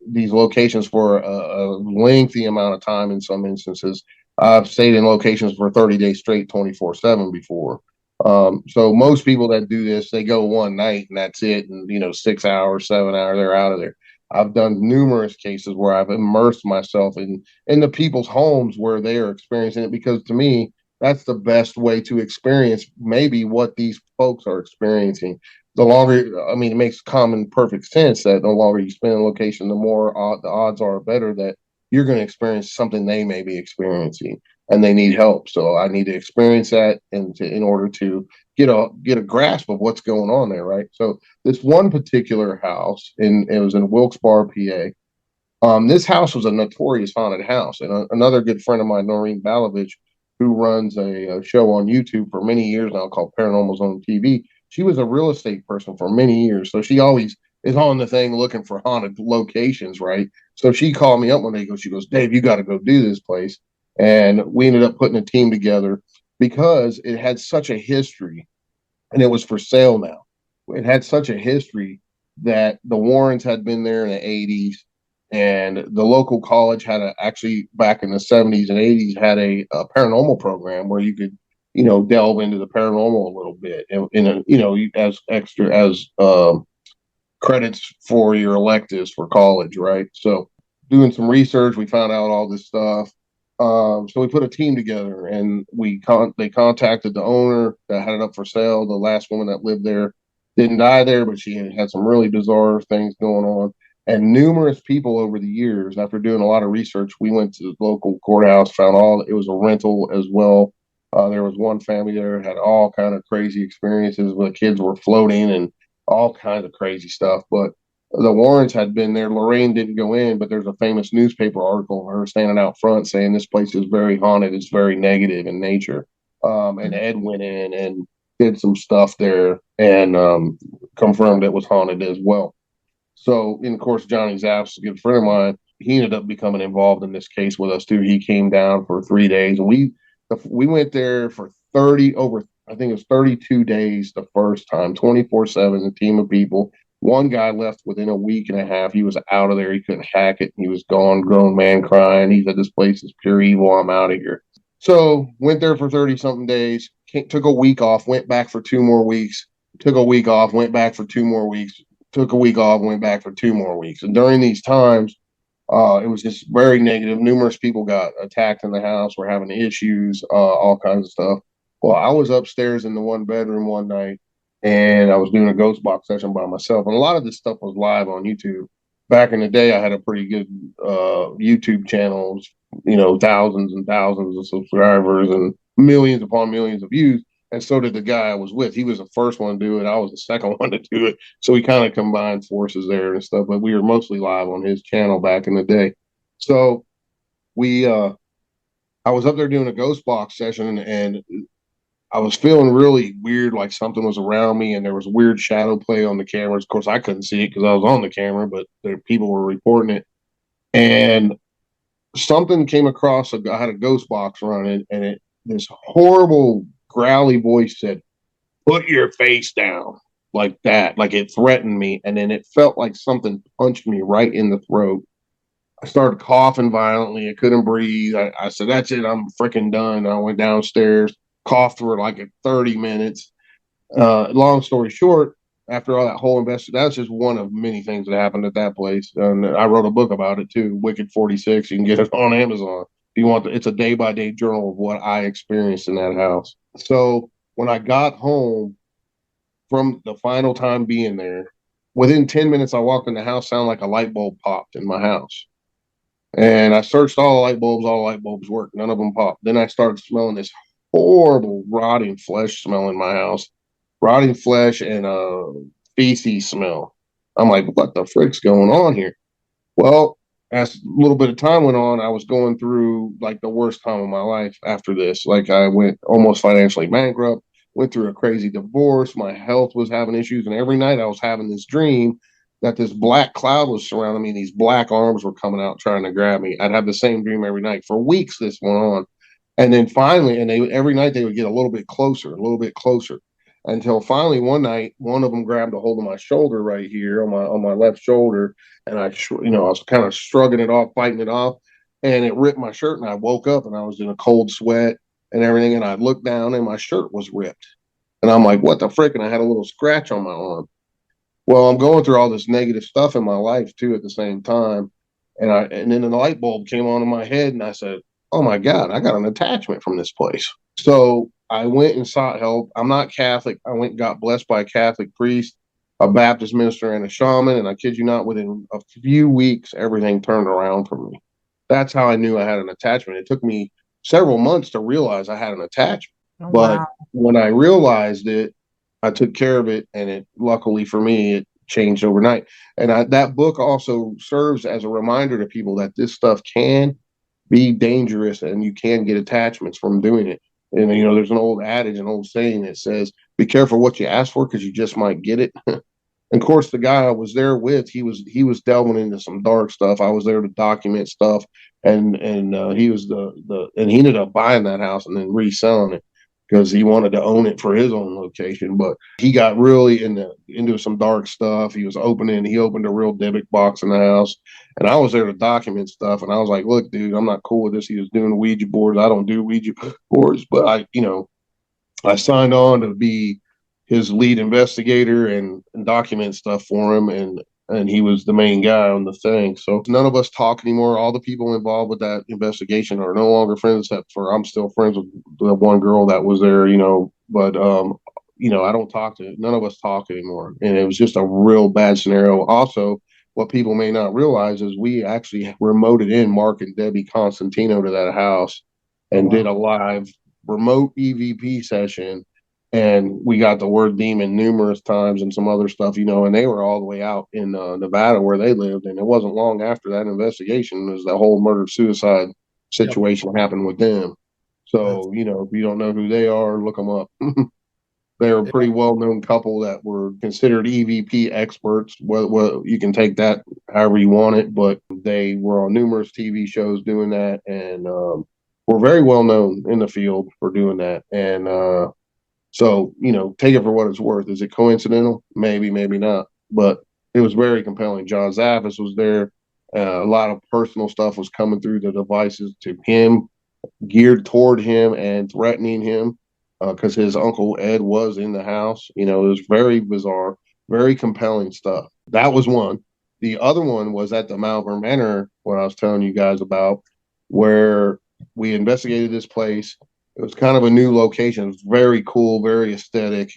these locations for a lengthy amount of time. In some instances, I've stayed in locations for 30 days straight, 24/7 before. So most people that do this, they go one night and that's it. And, 6 hours, 7 hours, they're out of there. I've done numerous cases where I've immersed myself in the people's homes where they are experiencing it, because to me, that's the best way to experience maybe what these folks are experiencing. The longer, I mean, it makes common perfect sense that the longer you spend in a location, the more the odds are better that you're going to experience something they may be experiencing and they need help. So I need to experience that in order to get a grasp of what's going on there, right? So this one particular house, it was in Wilkes-Barre, PA. This house was a notorious haunted house, and another good friend of mine, Noreen Balovich, who runs a show on YouTube for many years now called Paranormal Zone TV. She was a real estate person for many years, so she always is on the thing looking for haunted locations, right? So she called me up one day. She goes, Dave, you got to go do this place. And we ended up putting a team together because it had such a history, and it was for sale now. It had such a history that the Warrens had been there in the 80s, and the local college had actually back in the 70s and 80s had a paranormal program where you could, delve into the paranormal a little bit, as extra as credits for your electives for college, right? So doing some research, we found out all this stuff. So we put a team together, and they contacted the owner that had it up for sale. The last woman that lived there didn't die there, but she had some really bizarre things going on. And numerous people over the years, after doing a lot of research, we went to the local courthouse, found it was a rental as well. There was one family there that had all kind of crazy experiences where the kids were floating and all kinds of crazy stuff. But the Warrens had been there. Lorraine didn't go in, but there's a famous newspaper article of her standing out front saying this place is very haunted. It's very negative in nature. And Ed went in and did some stuff there and confirmed it was haunted as well. So, and of course, Johnny Zapp's a good friend of mine. He ended up becoming involved in this case with us too. He came down for 3 days, and we went there for 30 over. I think it was 32 days the first time, 24/7. A team of people. One guy left within a week and a half. He was out of there. He couldn't hack it. He was gone, grown man crying. He said, "This place is pure evil. I'm out of here." So went there for 30 something days. Took a week off. Went back for 2 more weeks. Took a week off. Went back for 2 more weeks. Took a week off, went back for 2 more weeks. And during these times, it was just very negative. Numerous people got attacked in the house, were having issues, all kinds of stuff. Well, I was upstairs in the 1 bedroom one night, and I was doing a ghost box session by myself. And a lot of this stuff was live on YouTube. Back in the day, I had a pretty good YouTube channels, thousands and thousands of subscribers and millions upon millions of views. And so did the guy I was with. He was the first one to do it. I was the second one to do it. So we kind of combined forces there and stuff. But we were mostly live on his channel back in the day. So I was up there doing a ghost box session, and I was feeling really weird, like something was around me, and there was weird shadow play on the cameras. Of course, I couldn't see it because I was on the camera, but people were reporting it. And something came across. I had a ghost box running, and this horrible growly voice said, "Put your face down," like that, like it threatened me. And then it felt like something punched me right in the throat. I started coughing violently. I couldn't breathe. I said, "That's it. I'm freaking done." I went downstairs, coughed for like 30 minutes. Long story short, after all that whole investigation, that's just one of many things that happened at that place. And I wrote a book about it too, Wicked 46. You can get it on Amazon. If you want, it's a day-by-day journal of what I experienced in that house. So when I got home from the final time being there, within 10 minutes, I walked in the house, sounded like a light bulb popped in my house. And I searched all the light bulbs worked. None of them popped. Then I started smelling this horrible rotting flesh smell in my house. Rotting flesh and feces smell. I'm like, what the frick's going on here? Well, as a little bit of time went on, I was going through like the worst time of my life after this. Like I went almost financially bankrupt, went through a crazy divorce. My health was having issues. And every night I was having this dream that this black cloud was surrounding me. These black arms were coming out trying to grab me. I'd have the same dream every night. For weeks this went on. And then finally, every night they would get a little bit closer, until finally one night, one of them grabbed a hold of my shoulder right here on my left shoulder. And I was kind of shrugging it off, fighting it off, and it ripped my shirt. And I woke up and I was in a cold sweat and everything. And I looked down and my shirt was ripped. And I'm like, what the frick? And I had a little scratch on my arm. Well, I'm going through all this negative stuff in my life too at the same time. And then the light bulb came on in my head and I said, oh my God, I got an attachment from this place. So I went and sought help. I'm not Catholic. I went and got blessed by a Catholic priest, a Baptist minister, and a shaman. And I kid you not, within a few weeks, everything turned around for me. That's how I knew I had an attachment. It took me several months to realize I had an attachment. Oh, But wow. when I realized it, I took care of it, and it luckily for me, it changed overnight. And that book also serves as a reminder to people that this stuff can be dangerous, and you can get attachments from doing it. And there's an old adage, an old saying that says, "Be careful what you ask for, because you just might get it." And of course, the guy I was there with, he was delving into some dark stuff. I was there to document stuff, and he was and he ended up buying that house and then reselling it because he wanted to own it for his own location. But he got really into some dark stuff. He opened a real Dybbuk box in the house, and I was there to document stuff. And I was like, "Look, dude, I'm not cool with this." He was doing Ouija boards. I don't do Ouija boards, but I signed on to be his lead investigator and document stuff for him, and he was the main guy on the thing. So none of us talk anymore. All the people involved with that investigation are no longer friends, except for I'm still friends with the one girl that was there, but I don't talk to none of us talk anymore. And it was just a real bad scenario. Also, what people may not realize is we actually remoted in Mark and Debbie Constantino to that house and did a live remote EVP session, and we got the word demon numerous times and some other stuff, and they were all the way out in Nevada where they lived. And it wasn't long after that investigation as the whole murder-suicide situation happened with them. So, if you don't know who they are, look them up. They're a pretty well-known couple that were considered EVP experts. Well, you can take that however you want it, but they were on numerous TV shows doing that, and were very well known in the field for doing that. And so, take it for what it's worth. Is it coincidental? Maybe, maybe not. But it was very compelling. John Zaffis was there. A lot of personal stuff was coming through the devices to him, geared toward him and threatening him, because his uncle Ed was in the house. It was very bizarre, very compelling stuff. That was one. The other one was at the Malvern Manor, what I was telling you guys about, where we investigated this place. It was kind of a new location. It was very cool, very aesthetic,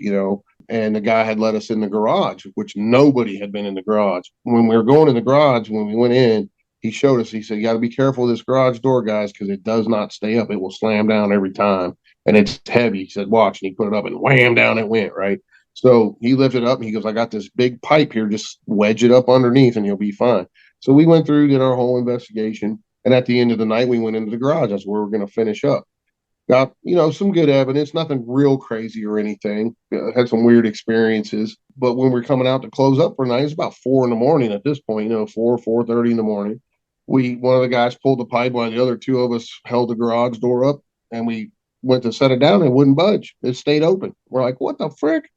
and the guy had let us in the garage, which nobody had been in the garage. When we were going in the garage, when we went in, he showed us, he said, "You got to be careful of this garage door, guys, because it does not stay up. It will slam down every time. And it's heavy." He said, "Watch." And he put it up and wham, down it went, right? So he lifted it up and he goes, "I got this big pipe here. Just wedge it up underneath and you'll be fine." So we went through, did our whole investigation. And at the end of the night, we went into the garage. That's where we're going to finish up. Got, some good evidence, nothing real crazy or anything. Had some weird experiences. But when we're coming out to close up for the night, it's about 4 a.m. at this point, 4:30 in the morning. One of the guys pulled the pipe while the other two of us held the garage door up, and we went to set it down and it wouldn't budge. It stayed open. We're like, what the frick?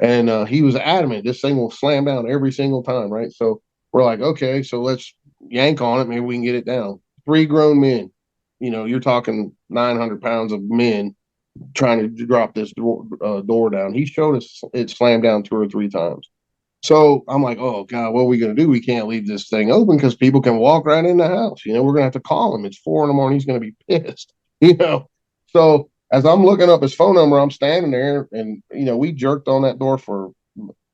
And he was adamant, this thing will slam down every single time, right? So we're like, okay, so let's yank on it. Maybe we can get it down. 3 grown men. You're talking 900 pounds of men trying to drop this door down. He showed us it slammed down 2 or 3 times. So I'm like, oh God, what are we going to do? We can't leave this thing open because people can walk right in the house. We're going to have to call him. It's 4 a.m. He's going to be pissed, So as I'm looking up his phone number, I'm standing there and, we jerked on that door for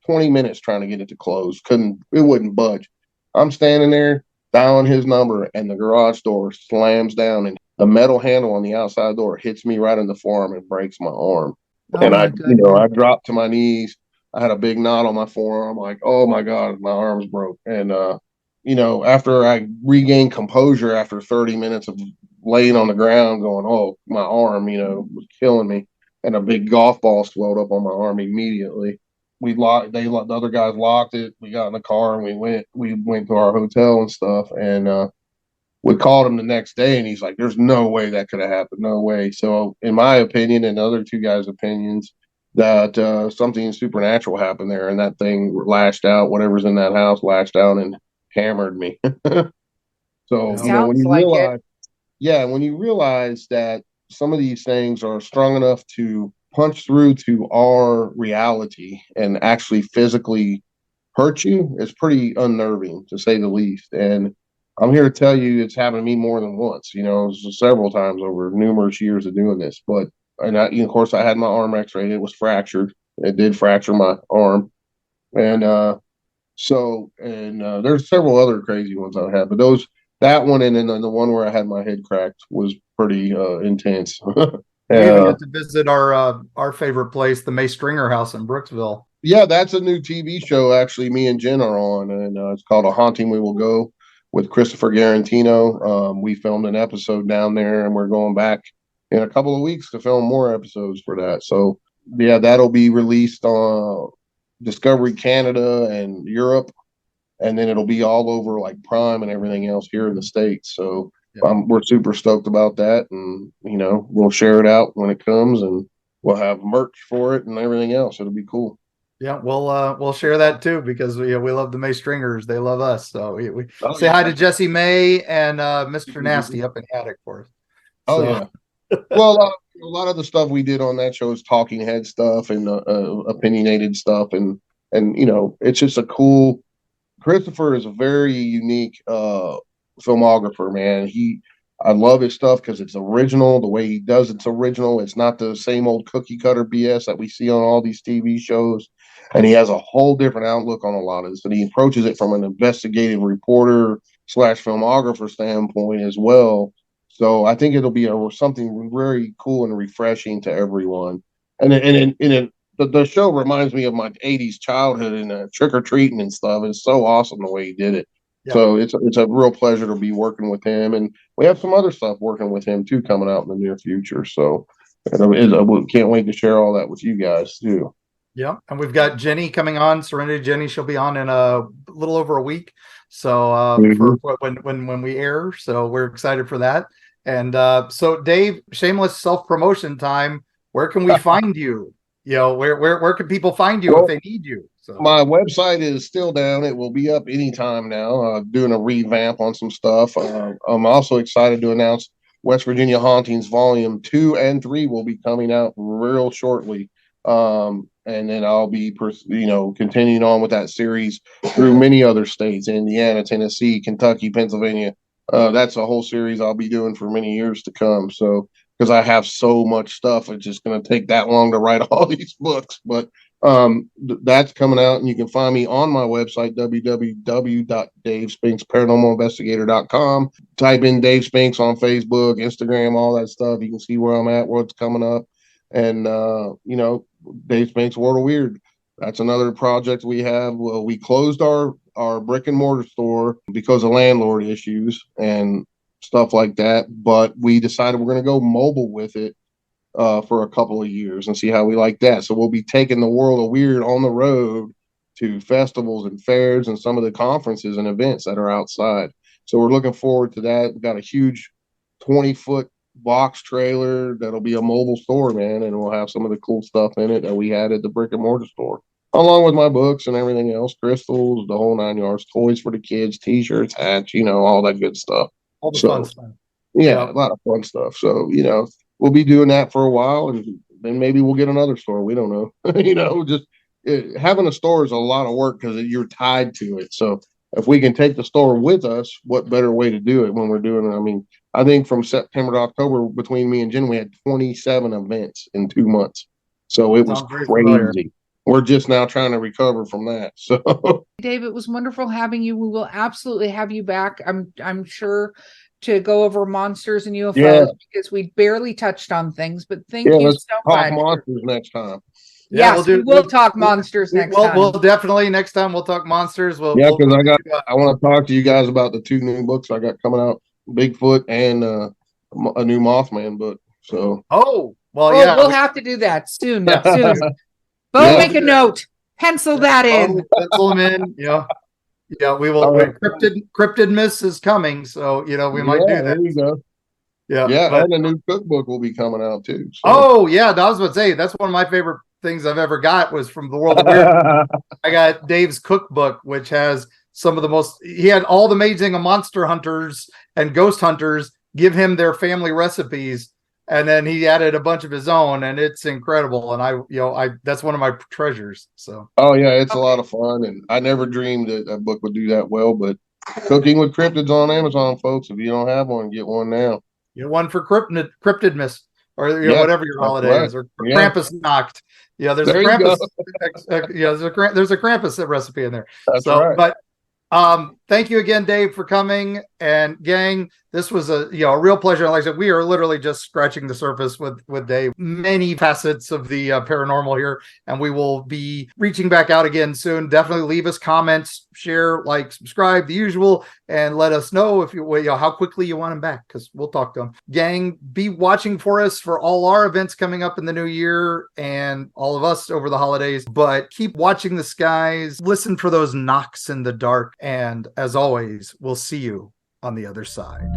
20 minutes trying to get it to close. It wouldn't budge. I'm standing there dialing his number and the garage door slams down and the metal handle on the outside door hits me right in the forearm and breaks my arm. And I dropped to my knees. I had a big knot on my forearm. Like, oh my God, my arm's broke. And, after I regained composure after 30 minutes of laying on the ground going, oh, my arm, was killing me. And a big golf ball swelled up on my arm immediately. The other guys locked it. We got in the car and we went to our hotel and stuff. And, we called him the next day and he's like, there's no way that could have happened. No way. So in my opinion and the other 2 guys' opinions, that something supernatural happened there and that thing lashed out, whatever's in that house lashed out and hammered me. So, when you realize, when you realize that some of these things are strong enough to punch through to our reality and actually physically hurt you is pretty unnerving, to say the least. And I'm here to tell you it's happened to me more than once, several times over numerous years of doing this. But, of course, I had my arm x-rayed. It was fractured. It did fracture my arm. And there's several other crazy ones I've had. But that one and then the one where I had my head cracked was pretty intense. We even get to visit our favorite place, the May Stringer House in Brooksville. Yeah, that's a new TV show. Actually, me and Jen are on, and it's called A Haunting We Will Go with Christopher Garantino. We filmed an episode down there, and we're going back in a couple of weeks to film more episodes for that. So, yeah, that'll be released on Discovery Canada and Europe, and then it'll be all over like Prime and everything else here in the States. So. Yeah. We're super stoked about that, and we'll share it out when it comes, and we'll have merch for it and everything else. It'll be cool. Yeah, we'll share that too, because we love the May Stringers. They love us, so we say hi to Jesse May and Mr. Nasty up in the attic for us. Yeah. Well, a lot of the stuff we did on that show is talking head stuff and opinionated stuff, and it's just a cool. Christopher is a very unique filmographer, man. I love his stuff because it's original. The way he does it's original. It's not the same old cookie cutter BS that we see on all these TV shows. And he has a whole different outlook on a lot of this. And he approaches it from an investigative reporter / filmographer standpoint as well. So I think it'll be something very cool and refreshing to everyone. And the show reminds me of my 80s childhood and trick-or-treating and stuff. It's so awesome the way he did it. Yeah. So it's a real pleasure to be working with him, and we have some other stuff working with him too coming out in the near future. So we can't wait to share all that with you guys too. Yeah, and we've got Jenny coming on, Serenity Jenny. She'll be on in a little over a week. So for when we air, so we're excited for that. And so Dave, shameless self-promotion time. Where can we find you? Where can people find you if they need you? So my website is still down. It will be up anytime now. Doing a revamp on some stuff. I'm also excited to announce West Virginia Hauntings Volume 2 and 3 will be coming out real shortly. And then I'll be, continuing on with that series through many other states: Indiana, Tennessee, Kentucky, Pennsylvania. That's a whole series I'll be doing for many years to come. So because I have so much stuff, it's just going to take that long to write all these books, but. That's coming out, and you can find me on my website, www.DaveSpinksParanormalInvestigator.com. Type in Dave Spinks on Facebook, Instagram, all that stuff. You can see where I'm at, what's coming up. And, Dave Spinks World of Weird. That's another project we have. Well, we closed our brick and mortar store because of landlord issues and stuff like that. But we decided we're going to go mobile with it. For a couple of years and see how we like that. So we'll be taking the World of Weird on the road to festivals and fairs and some of the conferences and events that are outside. So we're looking forward to that. We've got a huge 20-foot box trailer that'll be a mobile store, man, and we'll have some of the cool stuff in it that we had at the brick and mortar store, along with my books and everything else, crystals, the whole 9 yards, toys for the kids, t-shirts, hats, all that good stuff. All the fun stuff. Yeah, a lot of fun stuff. So, we'll be doing that for a while, and then maybe we'll get another store. We don't know. Having a store is a lot of work because you're tied to it. So if we can take the store with us, what better way to do it when we're doing it? I mean, I think from September to October, between me and Jen, we had 27 events in 2 months. So it was crazy. Familiar. We're just now trying to recover from that. So Dave, it was wonderful having you. We will absolutely have you back. I'm sure to go over monsters and UFOs because we barely touched on things, but thank you let's so talk much. Monsters next time. Yes, we'll talk monsters next time. We'll definitely next time we'll talk monsters. Because I want to talk to you guys about the 2 new books I got coming out, Bigfoot and a new Mothman book. So we'll have to do that soon. Soon. Beau, make a note. Pencil that in. Pencil them in. Yeah, we will. Cryptid Miss is coming, so we might do that. There you go. Yeah, and a new cookbook will be coming out too. So. Oh yeah, I was about to say that's one of my favorite things I've ever got was from the World of Weird. I got Dave's cookbook, which has some of the most. He had all the amazing monster hunters and ghost hunters give him their family recipes and then he added a bunch of his own, and it's incredible. And I that's one of my treasures. So Oh yeah, it's a lot of fun, and I never dreamed that a book would do that well. But Cooking with Cryptids on Amazon, folks. If you don't have one, get one now. Get one for Cryptidmas, or whatever your holiday is, or Krampus knocked. Yeah, there's a Krampus. There's a Krampus recipe in there. That's right. But thank you again, Dave, for coming. And gang, this was a real pleasure. Like I said, we are literally just scratching the surface with Dave. Many facets of the paranormal here, and we will be reaching back out again soon. Definitely leave us comments, share, like, subscribe, the usual, and let us know if how quickly you want him back, because we'll talk to him. Gang, be watching for us for all our events coming up in the new year and all of us over the holidays. But keep watching the skies, listen for those knocks in the dark, and as always, we'll see you on the other side.